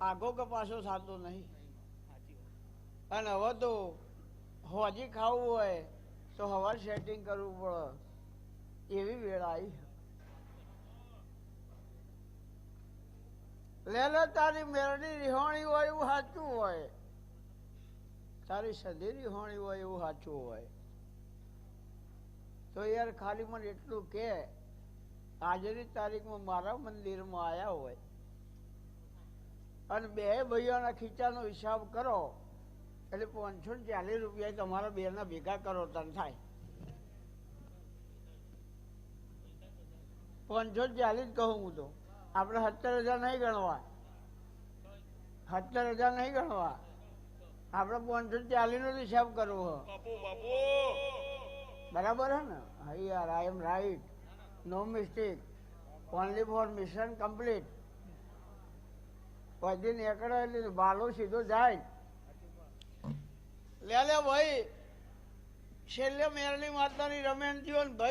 આગો કે પાછો થતો નહીં. અને હવે તો હોજી ખાવું હોય તો હવાર સેટિંગ કરવું પડે એવી વેળ આવી. લે લે તારી મેરડી રિહોણી હોય એવું સાચું હોય, તારી સધી રિહોણી હોય એવું સાચું હોય. તો યાર ખાલી મને એટલું કે આજની તારીખમાં મારા મંદિરમાં આવ્યા હોય અને બે ભાઈઓના ખીચાનો હિસાબ કરો એટલે 540 રૂપિયા તમારા બેના ભેગા કરો તન થાય. 540 કહું હું તો. આપણે 17,000 નહીં ગણવા, 17,000 નહીં ગણવા, આપણે 540 નો હિસાબ કરવો. બરાબર હે ને? હા યાર, I am right, no mistake, only for mission complete. પછી નીકળે એટલે બાલો સીધો જાય. લે લે ભાઈ, છેલ્લે મેરલી માતાની રમેણ થયો ને ભાઈ